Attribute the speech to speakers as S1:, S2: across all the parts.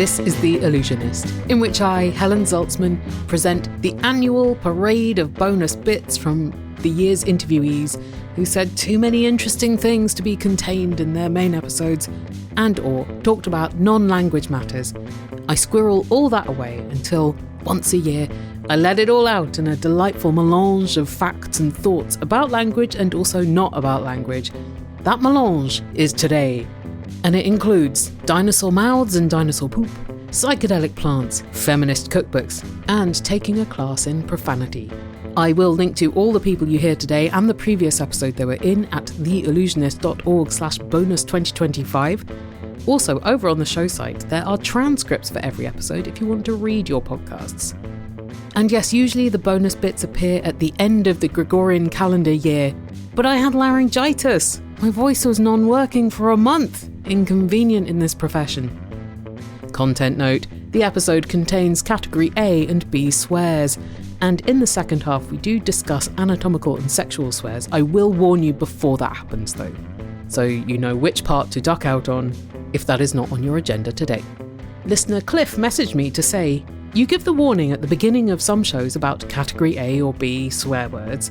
S1: This is The Allusionist, in which I, Helen Zaltzman, present the annual parade of bonus bits from the year's interviewees who said too many interesting things to be contained in their main episodes and/or talked about non-language matters. I squirrel all that away until, once a year, I let it all out in a delightful melange of facts and thoughts about language and also not about language. That melange is today. And it includes dinosaur mouths and dinosaur poop, psychedelic plants, feminist cookbooks, and taking a class in profanity. I will link to all the people you hear today and the previous episode they were in at theallusionist.org/bonus2025. Also, over on the show site, there are transcripts for every episode if you want to read your podcasts. And yes, usually the bonus bits appear at the end of the Gregorian calendar year, but I had laryngitis. My voice was non-working for a month. Inconvenient in this profession. Content note, the episode contains category A and B swears, and in the second half we do discuss anatomical and sexual swears. I will warn you before that happens though, so you know which part to duck out on if that is not on your agenda today. Listener Cliff messaged me to say, you give the warning at the beginning of some shows about category A or B swear words.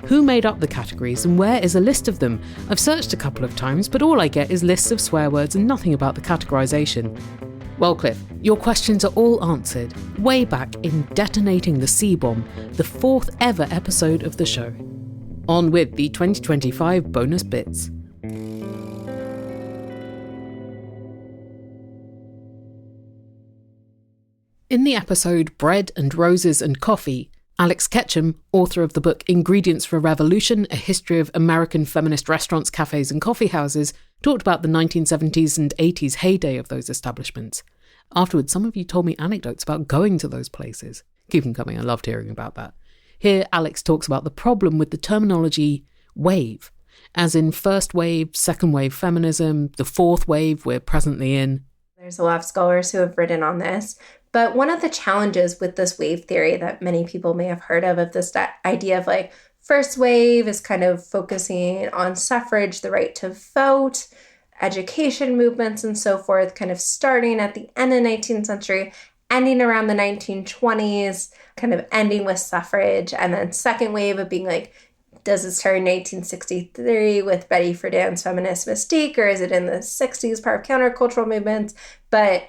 S1: Who made up the categories and where is a list of them? I've searched a couple of times, but all I get is lists of swear words and nothing about the categorization. Well, Cliff, your questions are all answered way back in Detonating the C-Bomb, the 4th ever episode of the show. On with the 2025 bonus bits. In the episode Bread and Roses and Coffee, Alex Ketchum, author of the book Ingredients for a Revolution, A History of American Feminist Restaurants, Cafes and Coffee Houses, talked about the 1970s and 80s heyday of those establishments. Afterwards, some of you told me anecdotes about going to those places. Keep them coming, I loved hearing about that. Here, Alex talks about the problem with the terminology wave, as in first wave, second wave feminism, the fourth wave we're presently in.
S2: There's a lot of scholars who have written on this. But one of the challenges with this wave theory that many people may have heard of this idea of like first wave is kind of focusing on suffrage, the right to vote, education movements and so forth, kind of starting at the end of the 19th century, ending around the 1920s, kind of ending with suffrage. And then second wave of being like, does it start in 1963 with Betty Friedan's feminist mystique, or is it in the 60s, part of countercultural movements? But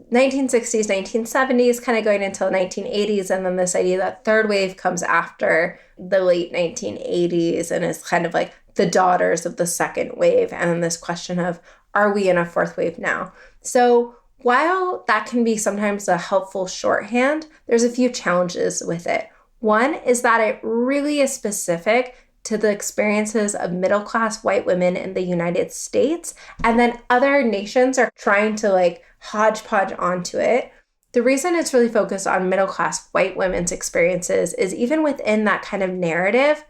S2: 1960s, 1970s, kind of going until 1980s, and then this idea that third wave comes after the late 1980s and is kind of like the daughters of the second wave, and then this question of, are we in a fourth wave now? So while that can be sometimes a helpful shorthand, there's a few challenges with it. One is that it really is specific to the experiences of middle-class white women in the United States, and then other nations are trying to like hodgepodge onto it. The reason it's really focused on middle-class white women's experiences is even within that kind of narrative,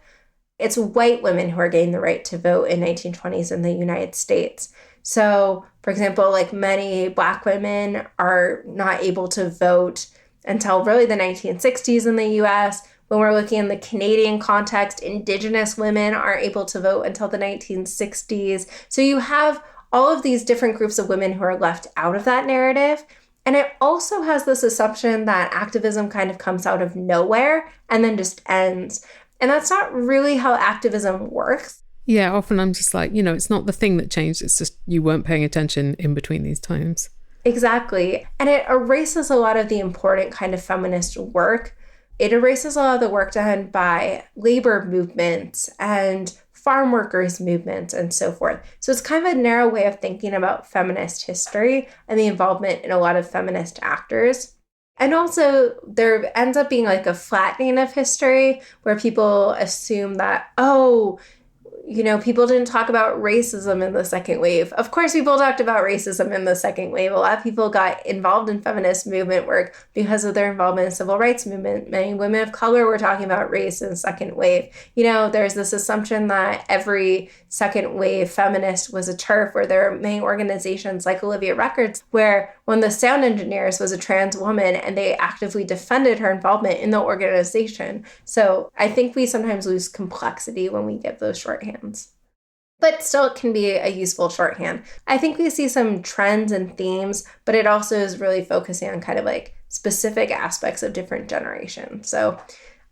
S2: it's white women who are getting the right to vote in 1920s in the United States. So, for example, like many Black women are not able to vote until really the 1960s in the US. When we're looking in the Canadian context, Indigenous women aren't able to vote until the 1960s. So you have all of these different groups of women who are left out of that narrative. And it also has this assumption that activism kind of comes out of nowhere and then just ends. And that's not really how activism works.
S1: Yeah, often I'm just like, it's not the thing that changed. It's just you weren't paying attention in between these times.
S2: Exactly. And it erases a lot of the important kind of feminist work. It erases a lot of the work done by labor movements and farm workers movements and so forth. So it's kind of a narrow way of thinking about feminist history and the involvement in a lot of feminist actors. And also there ends up being like a flattening of history where people assume that, people didn't talk about racism in the second wave. Of course, people talked about racism in the second wave. A lot of people got involved in feminist movement work because of their involvement in the civil rights movement. Many women of color were talking about race in the second wave. There's this assumption that every second wave feminist was a TERF, where there are many organizations like Olivia Records, where one of the sound engineers was a trans woman and they actively defended her involvement in the organization. So I think we sometimes lose complexity when we give those shorthands. but still it can be a useful shorthand. I think we see some trends and themes, but it also is really focusing on kind of like specific aspects of different generations. So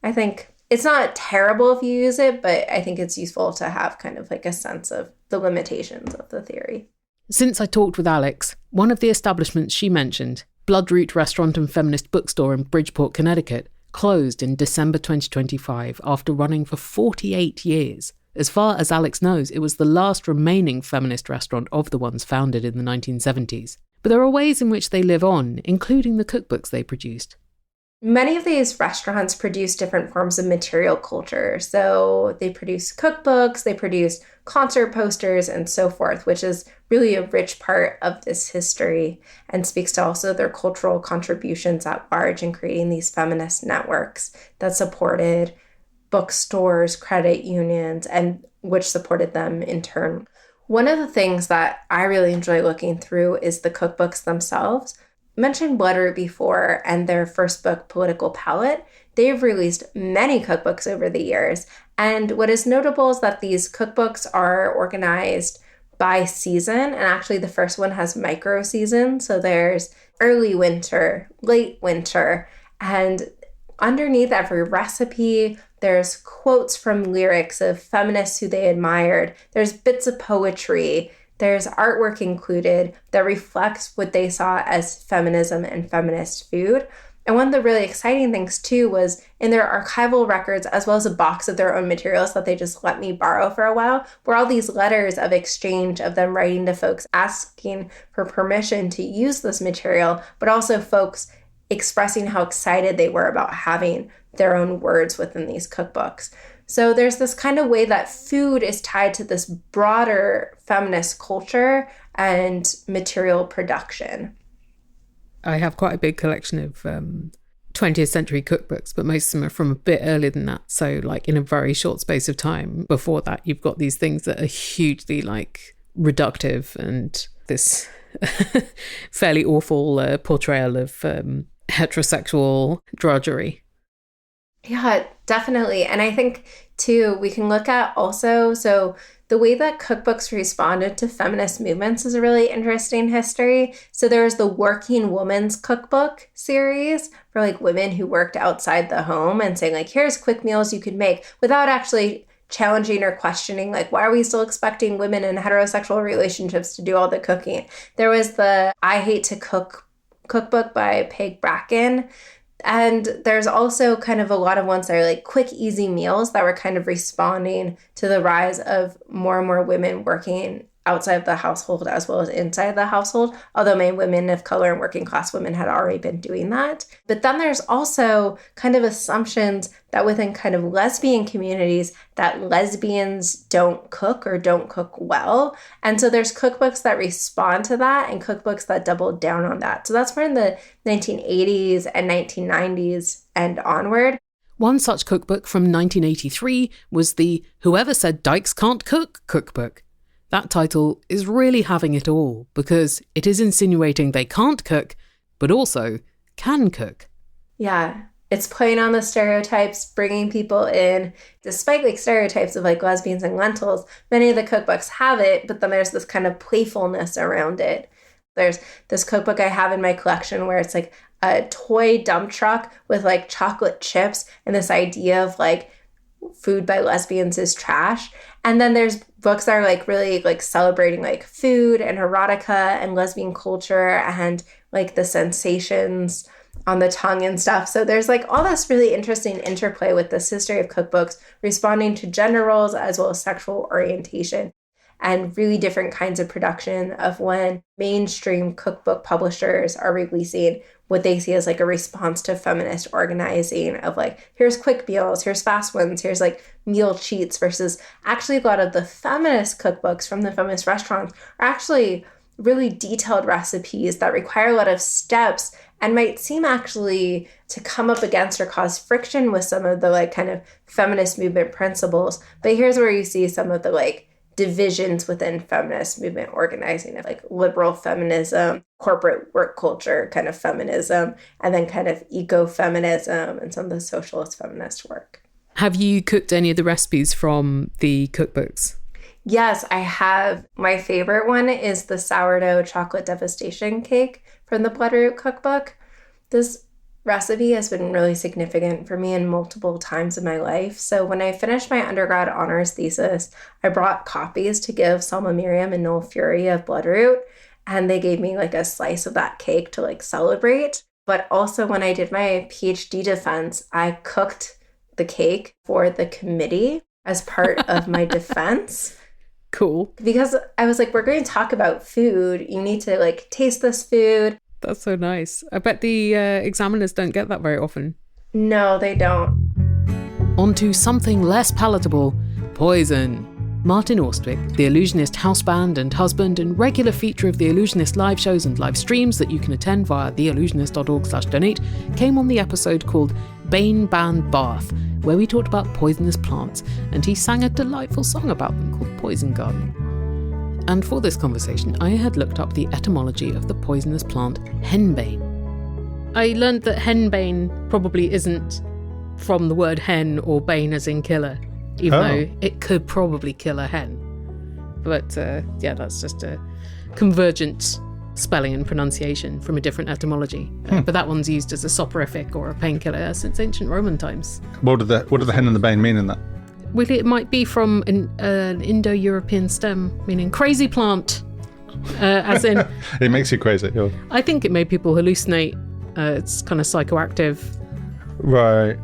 S2: I think it's not terrible if you use it, but I think it's useful to have kind of like a sense of the limitations of the theory.
S1: Since I talked with Alex, one of the establishments she mentioned, Bloodroot Restaurant and Feminist Bookstore in Bridgeport, Connecticut, closed in December 2025 after running for 48 years. As far as Alex knows, it was the last remaining feminist restaurant of the ones founded in the 1970s. But there are ways in which they live on, including the cookbooks they produced.
S2: Many of these restaurants produce different forms of material culture. So they produce cookbooks, they produce concert posters, and so forth, which is really a rich part of this history and speaks to also their cultural contributions at large in creating these feminist networks that supported bookstores, credit unions, and which supported them in turn. One of the things that I really enjoy looking through is the cookbooks themselves. I mentioned Bloodroot before and their first book, Political Palette. They've released many cookbooks over the years. And what is notable is that these cookbooks are organized by season. And actually the first one has micro seasons. So there's early winter, late winter, and underneath every recipe, there's quotes from lyrics of feminists who they admired. There's bits of poetry. There's artwork included that reflects what they saw as feminism and feminist food. And one of the really exciting things, too, was in their archival records, as well as a box of their own materials that they just let me borrow for a while, were all these letters of exchange of them writing to folks asking for permission to use this material, but also folks expressing how excited they were about having their own words within these cookbooks. So there's this kind of way that food is tied to this broader feminist culture and material production.
S1: I have quite a big collection of 20th century cookbooks, but most of them are from a bit earlier than that. So like in a very short space of time before that, you've got these things that are hugely like reductive and this fairly awful portrayal of heterosexual drudgery.
S2: Yeah, definitely. And I think, too, we can look at also, so the way that cookbooks responded to feminist movements is a really interesting history. So there was the Working Woman's Cookbook series for like women who worked outside the home and saying like, here's quick meals you could make without actually challenging or questioning, like, why are we still expecting women in heterosexual relationships to do all the cooking? There was the I Hate to Cook cookbook by Peg Bracken. And there's also kind of a lot of ones that are like quick, easy meals that were kind of responding to the rise of more and more women working outside of the household as well as inside the household, although many women of color and working class women had already been doing that. But then there's also kind of assumptions that within kind of lesbian communities that lesbians don't cook or don't cook well. And so there's cookbooks that respond to that and cookbooks that double down on that. So that's from the 1980s and 1990s and onward.
S1: One such cookbook from 1983 was the Whoever Said Dykes Can't Cook cookbook. That title is really having it all because it is insinuating they can't cook, but also can cook.
S2: Yeah, it's playing on the stereotypes, bringing people in. Despite like stereotypes of like lesbians and lentils, many of the cookbooks have it, but then there's this kind of playfulness around it. There's this cookbook I have in my collection where it's like a toy dump truck with like chocolate chips and this idea of like food by lesbians is trash. And then there's books that are like really like celebrating like food and erotica and lesbian culture and like the sensations on the tongue and stuff. So there's like all this really interesting interplay with this history of cookbooks responding to gender roles as well as sexual orientation and really different kinds of production of when mainstream cookbook publishers are releasing what they see as like a response to feminist organizing of like, here's quick meals, here's fast ones, here's like meal cheats versus actually a lot of the feminist cookbooks from the feminist restaurants are actually really detailed recipes that require a lot of steps and might seem actually to come up against or cause friction with some of the like kind of feminist movement principles. But here's where you see some of the like divisions within feminist movement organizing of like liberal feminism, corporate work culture kind of feminism, and then kind of ecofeminism and some of the socialist feminist work.
S1: Have you cooked any of the recipes from the cookbooks?
S2: Yes, I have. My favorite one is the sourdough chocolate devastation cake from the Bloodroot cookbook. This recipe has been really significant for me in multiple times in my life. So when I finished my undergrad honors thesis, I brought copies to give Selma Miriam and Noel Fury of Bloodroot, and they gave me like a slice of that cake to like celebrate. But also when I did my PhD defense, I cooked the cake for the committee as part of my defense.
S1: Cool.
S2: Because I was like, we're going to talk about food. You need to like taste this food.
S1: That's so nice. I bet the examiners don't get that very often.
S2: No, they don't.
S1: On to something less palatable, poison. Martin Austwick, the Allusionist house band and husband and regular feature of the Allusionist live shows and live streams that you can attend via theallusionist.org/donate, came on the episode called Bane Band Bath, where we talked about poisonous plants, and he sang a delightful song about them called Poison Garden. And for this conversation, I had looked up the etymology of the poisonous plant henbane. I learned that henbane probably isn't from the word hen or bane as in killer, even though it could probably kill a hen. But yeah, that's just a convergent spelling and pronunciation from a different etymology. But that one's used as a soporific or a painkiller since ancient Roman times.
S3: What do the hen and the bane mean in that?
S1: Well, it might be from an Indo-European stem, meaning crazy plant, as in...
S3: It makes you crazy. Yeah.
S1: I think it made people hallucinate. It's kind of psychoactive.
S3: Right.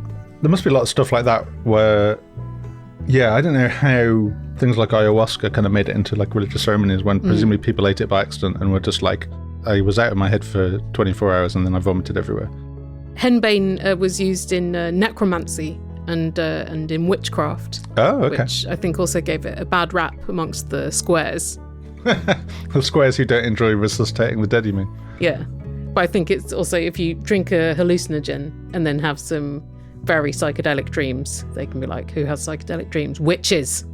S3: There must be a lot of stuff like that where... Yeah, I don't know how things like ayahuasca kind of made it into like religious ceremonies when presumably people ate it by accident and were just like, I was out of my head for 24 hours and then I vomited everywhere.
S1: Henbane was used in necromancy and in witchcraft.
S3: Oh, okay.
S1: Which I think also gave it a bad rap amongst the squares.
S3: The squares who don't enjoy resuscitating the dead, you mean?
S1: Yeah. But I think it's also if you drink a hallucinogen and then have some very psychedelic dreams, they can be like, who has psychedelic dreams? Witches.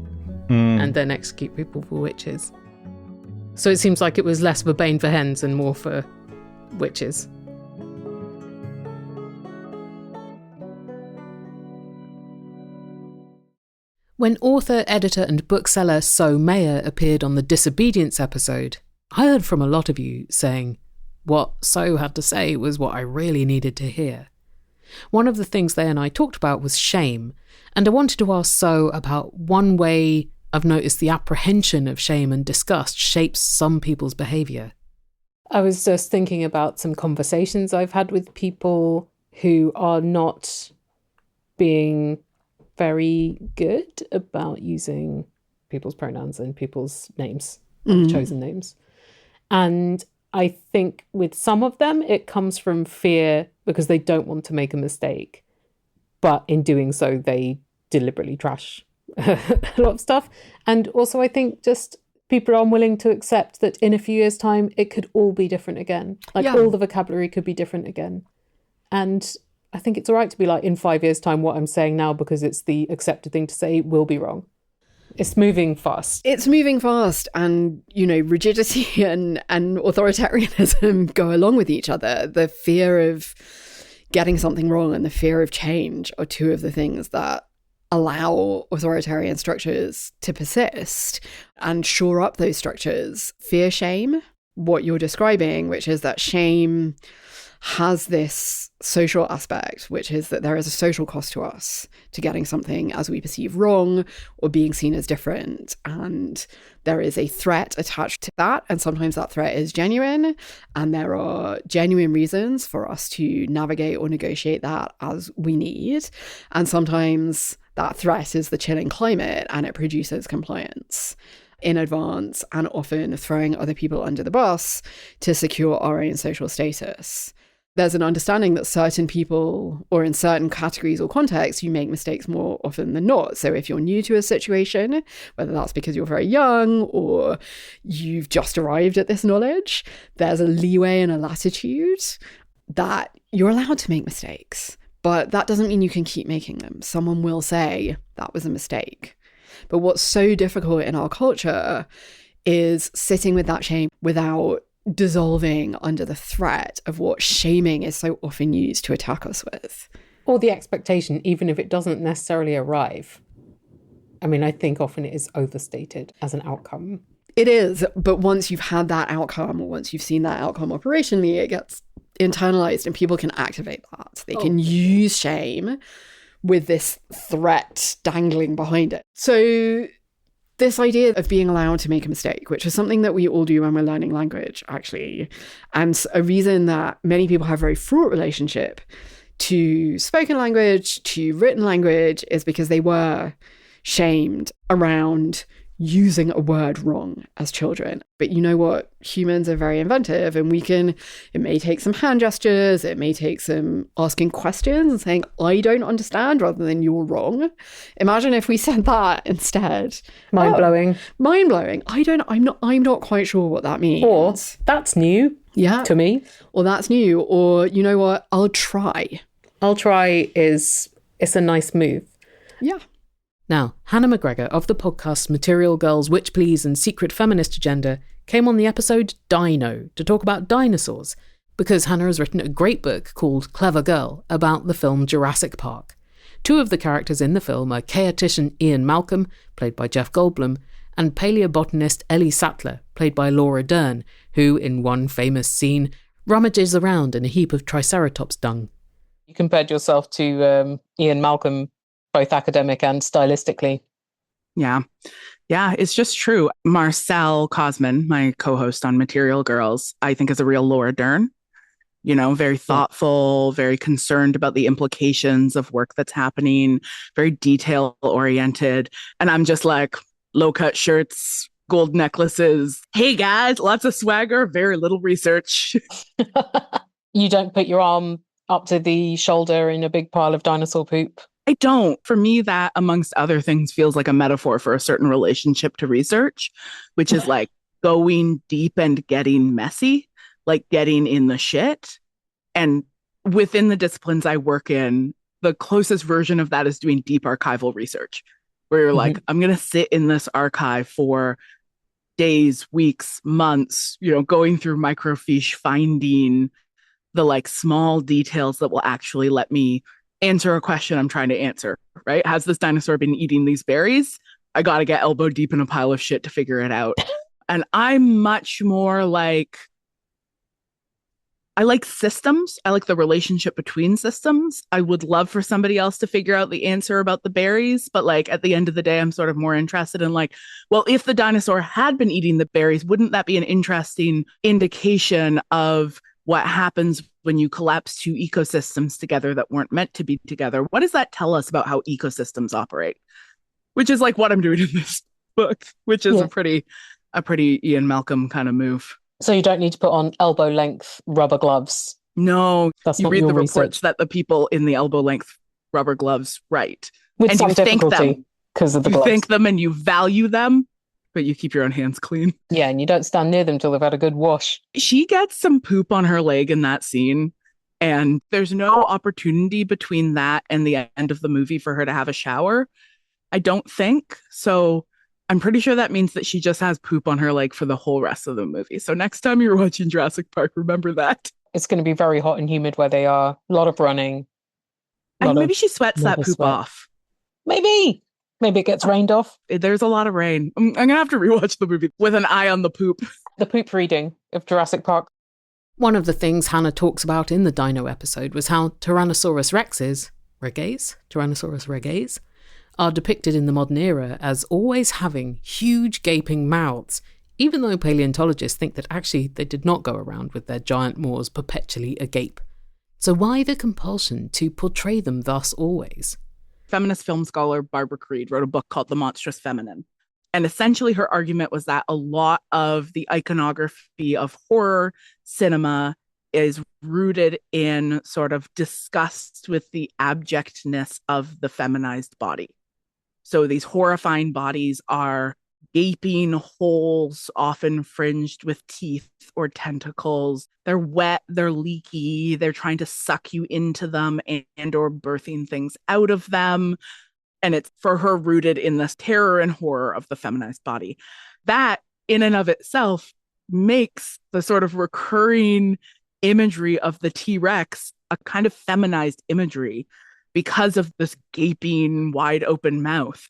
S1: And then execute people for witches. So it seems like it was less of a bane for hens and more for witches. When author, editor and bookseller So Mayer appeared on the Disobedience episode, I heard from a lot of you saying, what So had to say was what I really needed to hear. One of the things they and I talked about was shame, and I wanted to ask So about one way I've noticed the apprehension of shame and disgust shapes some people's behaviour. I was just thinking about some conversations I've had with people who are not being very good about using people's pronouns and people's names, chosen names. And I think with some of them, it comes from fear because they don't want to make a mistake. But in doing so, they deliberately trash a lot of stuff. And also, I think just people are unwilling to accept that in a few years' time, it could all be different again. Like all the vocabulary could be different again. And I think it's all right to be like, in 5 years' time, what I'm saying now, because it's the accepted thing to say, will be wrong. It's moving fast.
S4: It's moving fast, and, you know, rigidity and authoritarianism go along with each other. The fear of getting something wrong and the fear of change are two of the things that allow authoritarian structures to persist and shore up those structures. Fear, shame, what you're describing, which is that shame has this social aspect, which is that there is a social cost to us to getting something as we perceive wrong or being seen as different. And there is a threat attached to that. And sometimes that threat is genuine. And there are genuine reasons for us to navigate or negotiate that as we need. And sometimes that threat is the chilling climate and it produces compliance in advance and often throwing other people under the bus to secure our own social status. There's an understanding that certain people or in certain categories or contexts, you make mistakes more often than not. So if you're new to a situation, whether that's because you're very young or you've just arrived at this knowledge, there's a leeway and a latitude that you're allowed to make mistakes. But that doesn't mean you can keep making them. Someone will say that was a mistake. But what's so difficult in our culture is sitting with that shame without dissolving under the threat of what shaming is so often used to attack us with.
S1: Or the expectation, even if it doesn't necessarily arrive. I mean, I think often it is overstated as an outcome.
S4: It is, but once you've had that outcome, or once you've seen that outcome operationally, it gets internalized and people can activate that. They can use shame with this threat dangling behind it. So this idea of being allowed to make a mistake, which is something that we all do when we're learning language, actually, and a reason that many people have a very fraught relationship to spoken language, to written language, is because they were shamed around using a word wrong as children. But you know what? Humans are very inventive, and it may take some hand gestures, it may take some asking questions and saying, I don't understand, rather than you're wrong. Imagine if we said that instead.
S1: Mind-blowing.
S4: Mind-blowing. I'm not quite sure what that means.
S1: Or, that's new to me.
S4: Or that's new. Or, you know what? I'll try.
S1: It's a nice move.
S4: Yeah.
S1: Now, Hannah McGregor of the podcast Material Girls, Witch Please and Secret Feminist Agenda came on the episode Dino to talk about dinosaurs, because Hannah has written a great book called Clever Girl about the film Jurassic Park. Two of the characters in the film are chaotician Ian Malcolm, played by Jeff Goldblum, and paleobotanist Ellie Sattler, played by Laura Dern, who, in one famous scene, rummages around in a heap of Triceratops dung.
S5: You compared yourself to Ian Malcolm, both academic and stylistically.
S6: Yeah, it's just true. Marcel Cosman, my co-host on Material Girls, I think is a real Laura Dern. You know, very thoughtful, very concerned about the implications of work that's happening, very detail-oriented. And I'm just like, low-cut shirts, gold necklaces. Hey, guys, lots of swagger, very little research.
S5: You don't put your arm up to the shoulder in a big pile of dinosaur poop?
S6: I don't. For me, that, amongst other things, feels like a metaphor for a certain relationship to research, which is like going deep and getting messy, like getting in the shit. And within the disciplines I work in, the closest version of that is doing deep archival research, where you're like, I'm going to sit in this archive for days, weeks, months, going through microfiche, finding the like small details that will actually let me answer a question I'm trying to answer, right? Has this dinosaur been eating these berries? I got to get elbow deep in a pile of shit to figure it out. And I'm much more like, I like systems. I like the relationship between systems. I would love for somebody else to figure out the answer about the berries. But like at the end of the day, I'm sort of more interested in like, well, if the dinosaur had been eating the berries, wouldn't that be an interesting indication of what happens when you collapse two ecosystems together that weren't meant to be together? What does that tell us about how ecosystems operate? Which is like what I'm doing in this book, which is a pretty Ian Malcolm kind of move.
S5: So you don't need to put on elbow length rubber gloves.
S6: No,
S5: that's
S6: you
S5: not
S6: read
S5: your
S6: the
S5: research.
S6: reports that the people in the elbow length rubber gloves write.
S5: With
S6: and
S5: some
S6: you thank
S5: difficulty
S6: them.
S5: Because of the
S6: you
S5: gloves.
S6: thank them and you value them, but you keep your own hands clean.
S5: Yeah, and you don't stand near them till they've had a good wash.
S6: She gets some poop on her leg in that scene, and there's no opportunity between that and the end of the movie for her to have a shower, I don't think. So I'm pretty sure that means that she just has poop on her leg for the whole rest of the movie. So next time you're watching Jurassic Park, remember that.
S5: It's going to be very hot and humid where they are. A lot of running.
S6: And maybe she sweats that poop off.
S5: Maybe it gets rained off.
S6: There's a lot of rain. I'm going to have to rewatch the movie with an eye on the poop.
S5: The poop reading of Jurassic Park.
S1: One of the things Hannah talks about in the Dino episode was how Tyrannosaurus reges, are depicted in the modern era as always having huge gaping mouths, even though paleontologists think that actually they did not go around with their giant maws perpetually agape. So why the compulsion to portray them thus always?
S6: Feminist film scholar Barbara Creed wrote a book called The Monstrous Feminine. And essentially her argument was that a lot of the iconography of horror cinema is rooted in sort of disgust with the abjectness of the feminized body. So these horrifying bodies are gaping holes, often fringed with teeth or tentacles. They're wet, they're leaky, they're trying to suck you into them and or birthing things out of them. And it's for her rooted in this terror and horror of the feminized body. That in and of itself makes the sort of recurring imagery of the T-Rex a kind of feminized imagery because of this gaping, wide open mouth.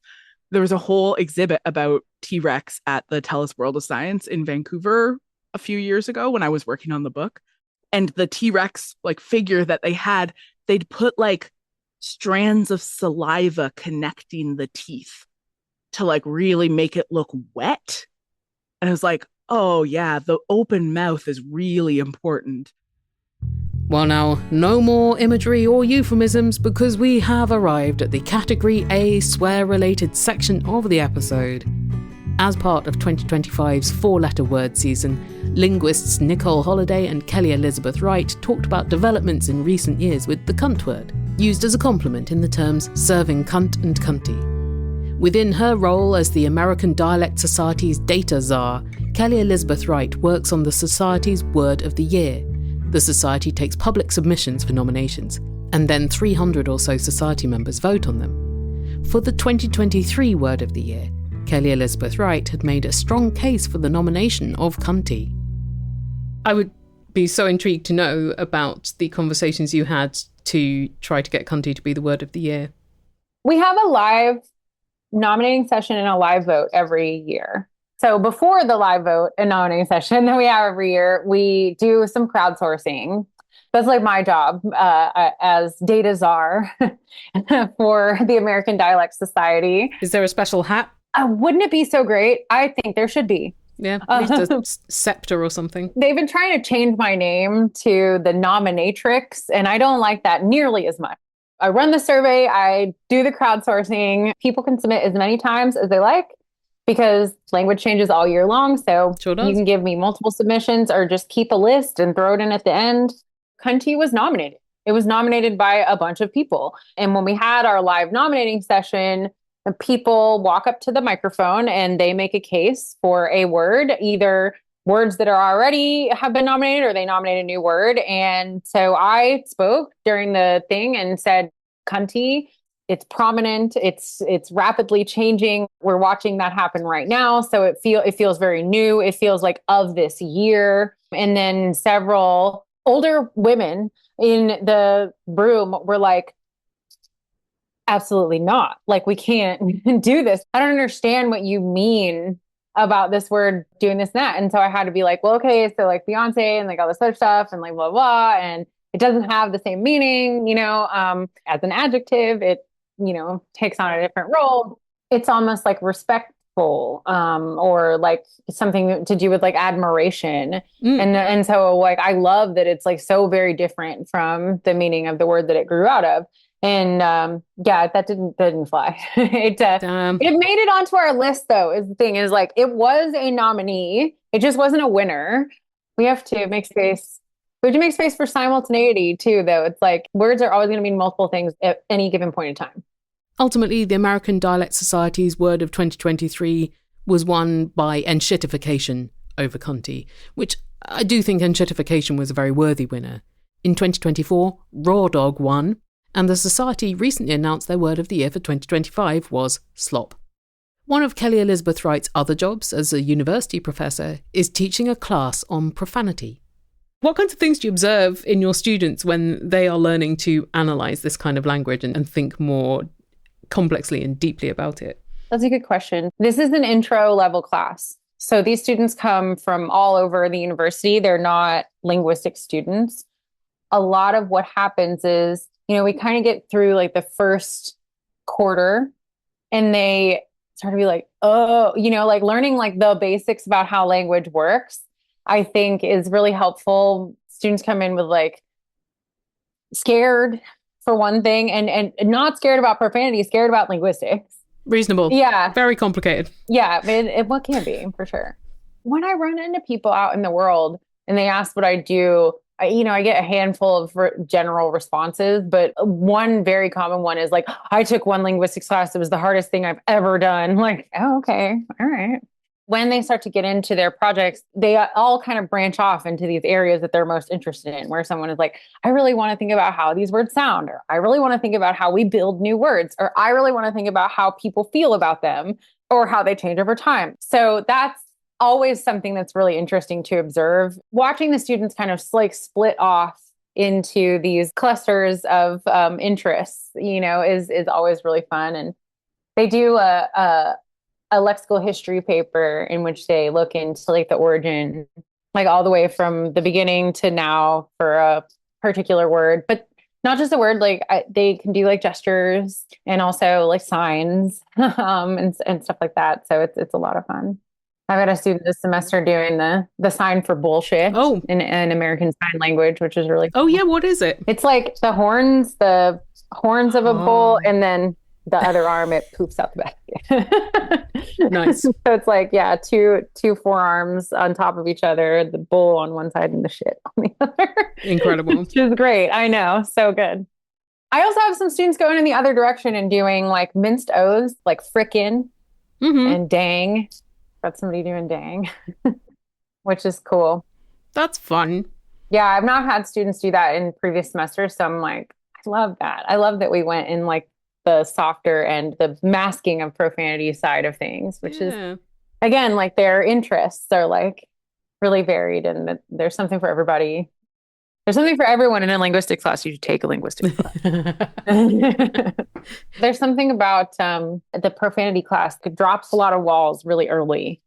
S6: there was a whole exhibit about T-Rex at the TELUS World of Science in Vancouver a few years ago when I was working on the book. And the T-Rex like figure that they had, they'd put like strands of saliva connecting the teeth to like really make it look wet. And I was like, oh yeah, the open mouth is really important.
S1: Well now, no more imagery or euphemisms because we have arrived at the Category A swear-related section of the episode. As part of 2025's four-letter word season, linguists Nicole Holliday and Kelly Elizabeth Wright talked about developments in recent years with the cunt word, used as a compliment in the terms serving cunt and cunty. Within her role as the American Dialect Society's data czar, Kelly Elizabeth Wright works on the Society's Word of the Year. The Society takes public submissions for nominations, and then 300 or so Society members vote on them. For the 2023 Word of the Year, Kelly Elizabeth Wright had made a strong case for the nomination of cunty. I would be so intrigued to know about the conversations you had to try to get cunty to be the Word of the Year.
S7: We have a live nominating session and a live vote every year. So before the live vote and nominating session that we have every year, we do some crowdsourcing. That's like my job as data czar for the American Dialect Society.
S1: Is there a special hat?
S7: Wouldn't it be so great? I think there should be.
S1: Yeah, at least a scepter or something.
S7: They've been trying to change my name to the nominatrix, and I don't like that nearly as much. I run the survey, I do the crowdsourcing. People can submit as many times as they like because language changes all year long. So
S1: sure does.
S7: You can give me multiple submissions or just keep a list and throw it in at the end. Cunty was nominated. It was nominated by a bunch of people. And when we had our live nominating session, the people walk up to the microphone and they make a case for a word, either words that are already have been nominated or they nominate a new word. And so I spoke during the thing and said, cunty, it's prominent, it's rapidly changing. We're watching that happen right now. So it feels very new. It feels like of this year. And then several older women in the room were like, absolutely not. Like, we can't do this. I don't understand what you mean about this word doing this and that. And so I had to be like, well, okay, so like Beyonce and like all this other stuff and like blah, blah, and it doesn't have the same meaning, as an adjective, it, takes on a different role. It's almost like respectful, or like something to do with like admiration. And so like, I love that it's like so very different from the meaning of the word that it grew out of. And that didn't fly. It made it onto our list though, is the thing, is like, it was a nominee. It just wasn't a winner. We have to make space. We have to make space for simultaneity too, though. It's like words are always going to mean multiple things at any given point in time.
S1: Ultimately, the American Dialect Society's Word of 2023 was won by enshittification over cunty, which I do think enshittification was a very worthy winner. In 2024, raw dog won, and the Society recently announced their Word of the Year for 2025 was slop. One of Kelly Elizabeth Wright's other jobs as a university professor is teaching a class on profanity. What kinds of things do you observe in your students when they are learning to analyse this kind of language and think more complexly and deeply about it?
S7: That's a good question. This is an intro level class. So these students come from all over the university. They're not linguistic students. A lot of what happens is, we kind of get through like the first quarter and they start to be like, oh, like learning like the basics about how language works, I think is really helpful. Students come in with like scared for one thing and not scared about profanity, scared about linguistics.
S1: Reasonable.
S7: Yeah.
S1: Very complicated.
S7: Yeah. What can be, for sure. When I run into people out in the world and they ask what I do, I get a handful of general responses, but one very common one is like, I took one linguistics class. It was the hardest thing I've ever done. Like, oh, okay. All right. When they start to get into their projects, they all kind of branch off into these areas that they're most interested in, where someone is like, I really want to think about how these words sound, or I really want to think about how we build new words, or I really want to think about how people feel about them or how they change over time. So that's always something that's really interesting to observe. Watching the students kind of like split off into these clusters of interests, is always really fun. And They do a lexical history paper in which they look into like the origin, like all the way from the beginning to now for a particular word, but not just a word. Like they can do like gestures and also like signs and stuff like that. So it's a lot of fun. I've got a student this semester doing the sign for bullshit in American Sign Language, which is really cool.
S1: Oh yeah, what is it?
S7: It's like the horns of a bull, and then the other arm, it poops out the back.
S1: Nice.
S7: So it's like, yeah, two forearms on top of each other, the bull on one side and the shit on the other.
S1: Incredible.
S7: Which is great. I know. So good. I also have some students going in the other direction and doing like minced O's, like frickin' and dang. Got somebody doing dang, which is cool.
S1: That's fun.
S7: Yeah, I've not had students do that in previous semesters. So I'm like, I love that. I love that we went in like the softer and the masking of profanity side of things, which is, again, like their interests are like really varied, and that there's something for everybody. There's something for everyone in a linguistics class. You should take a linguistics class. There's something about the profanity class that drops a lot of walls really early.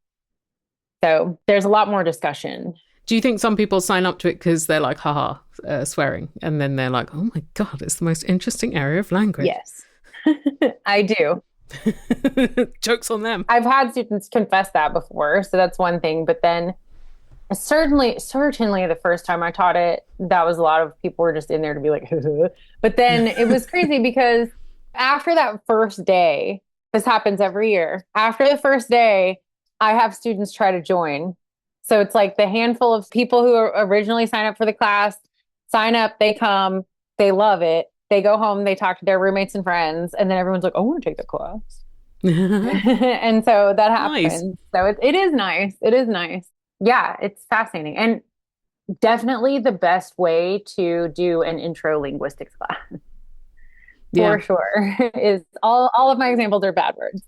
S7: So there's a lot more discussion.
S1: Do you think some people sign up to it because they're like, haha, swearing, and then they're like, oh my God, it's the most interesting area of language?
S7: Yes, I do.
S1: Joke's on them.
S7: I've had students confess that before, so that's one thing. But then certainly the first time I taught it, that was a lot of people were just in there to be like, but then it was crazy because after that first day, this happens every year. After the first day, I have students try to join. So it's like the handful of people who originally sign up for the class, sign up, they come, they love it. They go home, they talk to their roommates and friends, and then everyone's like, oh, I want to take the class. And so that happens. Nice. So it is nice. It is nice. Yeah, it's fascinating. And definitely the best way to do an intro linguistics class. For sure. Is all of my examples are bad words.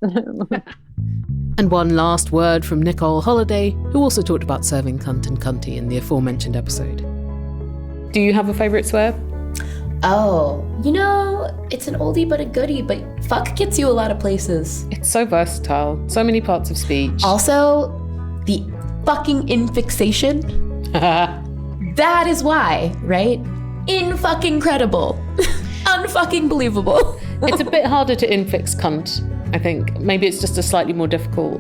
S1: And one last word from Nicole Holliday, who also talked about serving cunt and cunty in the aforementioned episode. Do you have a favourite swear?
S8: Oh, it's an oldie but a goodie, but fuck gets you a lot of places.
S1: It's so versatile. So many parts of speech.
S8: Also, the fucking infixation. That is why, right? In-fucking credible. Un-fucking believable.
S1: It's a bit harder to infix cunt, I think. Maybe it's just a slightly more difficult.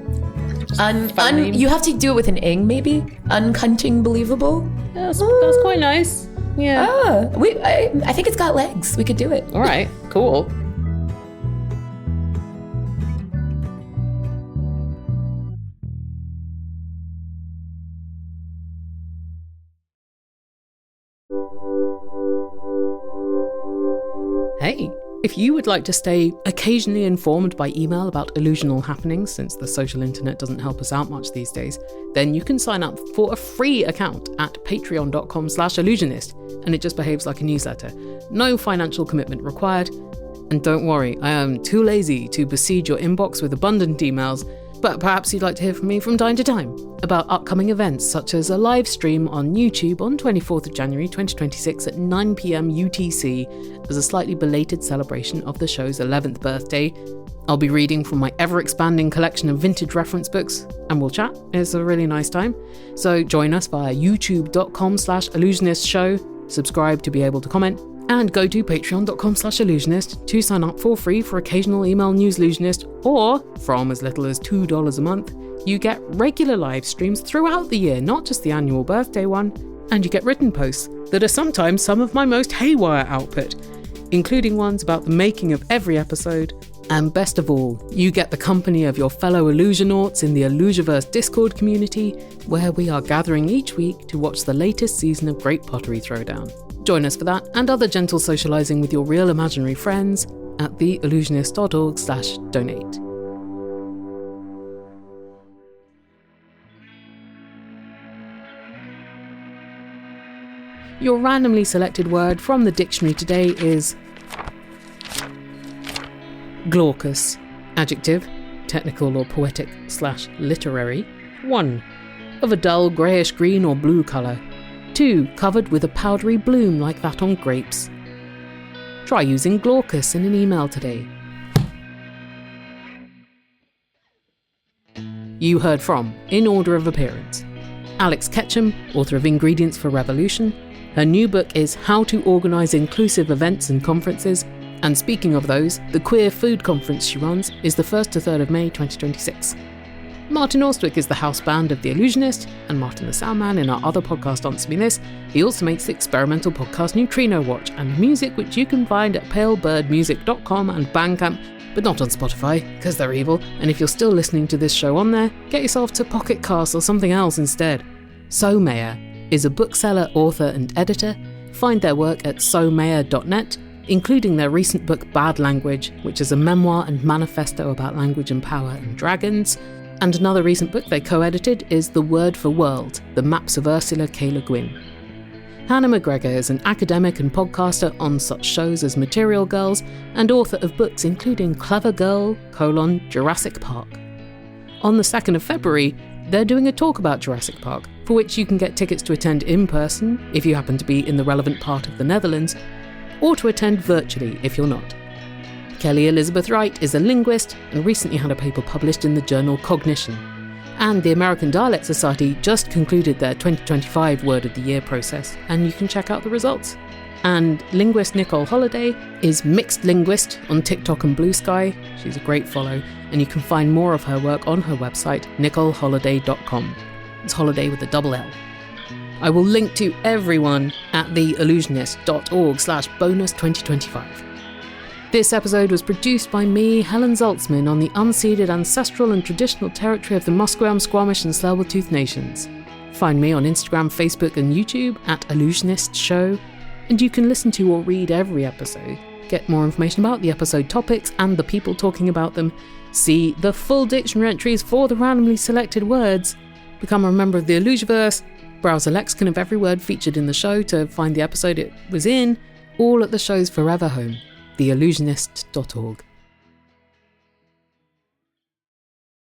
S8: You have to do it with an ing, maybe? Uncunting believable?
S1: Yeah, that's quite nice. Yeah.
S8: I think it's got legs. We could do it.
S1: All right, cool. Hey, if you would like to stay occasionally informed by email about illusional happenings, since the social internet doesn't help us out much these days, then you can sign up for a free account at patreon.com/allusionist, and it just behaves like a newsletter. No financial commitment required. And don't worry, I am too lazy to besiege your inbox with abundant emails, but perhaps you'd like to hear from me from time to time about upcoming events such as a live stream on YouTube on 24th of January 2026 at 9 p.m. UTC as a slightly belated celebration of the show's 11th birthday. I'll be reading from my ever-expanding collection of vintage reference books, and we'll chat. It's a really nice time. So join us via youtube.com/allusionist show, subscribe to be able to comment, and go to patreon.com/allusionist to sign up for free for occasional email newslusionist, or from as little as $2 a month, you get regular live streams throughout the year, not just the annual birthday one, and you get written posts that are sometimes some of my most haywire output, including ones about the making of every episode. And best of all, you get the company of your fellow Illusionauts in the Illusiverse Discord community, where we are gathering each week to watch the latest season of Great Pottery Throwdown. Join us for that and other gentle socialising with your real imaginary friends at theillusionist.org/donate. Your randomly selected word from the dictionary today is glaucous. Adjective, technical or poetic/literary. 1. Of a dull greyish green or blue colour. 2. Covered with a powdery bloom like that on grapes. Try using glaucous in an email today. you heard from, in order of appearance: Alex Ketchum, author of Ingredients for Revolution. Her new book is How to Organise Inclusive Events and Conferences. And speaking of those, the Queer Food Conference she runs is the 1st to 3rd of May 2026. Martin Austwick is the house band of The Allusionist, and Martin the Soundman in our other podcast Answer Me This. He also makes the experimental podcast Neutrino Watch, and music which you can find at palebirdmusic.com and Bandcamp, but not on Spotify, because they're evil. And if you're still listening to this show on there, get yourself to Pocket Cast or something else instead. So Mayer is a bookseller, author and editor. Find their work at somayer.net, including their recent book Bad Language, which is a memoir and manifesto about language and power and dragons. And another recent book they co-edited is The Word for World, The Maps of Ursula K. Le Guin. Hannah McGregor is an academic and podcaster on such shows as Material Girls and author of books including Clever Girl, Jurassic Park. On the 2nd of February, they're doing a talk about Jurassic Park, for which you can get tickets to attend in person if you happen to be in the relevant part of the Netherlands, or to attend virtually if you're not. Kelly Elizabeth Wright is a linguist and recently had a paper published in the journal Cognition. And the American Dialect Society just concluded their 2025 Word of the Year process, and you can check out the results. And linguist Nicole Holliday is mixed linguist on TikTok and Blue Sky. She's a great follow, and you can find more of her work on her website, nicoleholliday.com. It's Holiday with a double L. I will link to everyone at theallusionist.org/bonus 2025. This episode was produced by me, Helen Zaltzman, on the unceded ancestral and traditional territory of the Musqueam, Squamish and Tsleil-Waututh nations. Find me on Instagram, Facebook and YouTube at Allusionist Show, and you can listen to or read every episode, get more information about the episode topics and the people talking about them, see the full dictionary entries for the randomly selected words, become a member of the Allusiverse, browse a lexicon of every word featured in the show to find the episode it was in, all at the show's forever home, theallusionist.org.